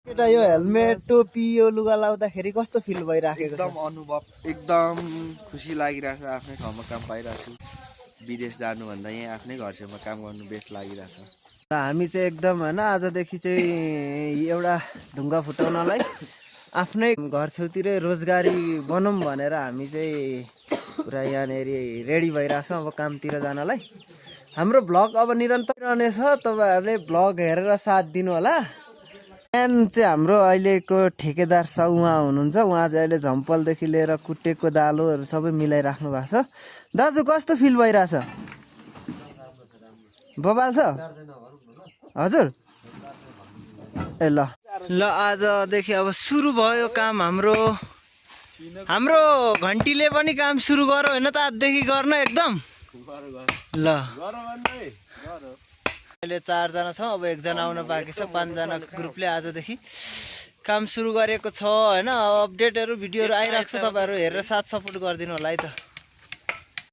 केटा यो हेलमेट टोपी यो लुगा लाउँदाखेरि कस्तो फिल भइराखेको छ? एकदम अनुभव एकदम खुसी लागिरहेछ। आफ्नै ठाउँमा काम पाइरहेको छु। विदेश जानुभन्दा यहाँ आफ्नै घर छेउमा काम गर्नु बेस्ट लागिरहेछ। र हामी चाहिँ एकदम होइन आजदेखि चाहिँ एउटा ढुङ्गा फुटाउनलाई आफ्नै घर छेउतिरै रोजगारी बनौँ भनेर हामी चाहिँ पुरा यहाँनिर रेडी भइरहेछौँ अब कामतिर जानलाई। हाम्रो भ्लग अब निरन्तर रहनेछ, तपाईँहरूले भ्लग हेरेर साथ दिनु होला। बिहान चाहिँ हाम्रो अहिलेको ठेकेदार छ, उहाँ हुनुहुन्छ। उहाँ चाहिँ अहिले झम्पलदेखि लिएर कुटेको दालोहरू सबै मिलाइराख्नु भएको छ। दाजु कस्तो फिल भइरहेछ? बबाल छ हजुर? ए ल ल आजदेखि अब सुरु भयो काम हाम्रो। हाम्रो घन्टीले पनि काम सुरु गऱ्यो होइन त? आजदेखि गर्न एकदम ल। अहिले 4 जना छौँ, अब 1 जना आउन बाँकी छ। 5 जना ग्रुपले आजदेखि काम सुरु गरेको छ होइन। अपडेटहरू भिडियोहरू आइरहेको छ, तपाईँहरू हेरेर साथ सपोर्ट गरिदिनु होला है त।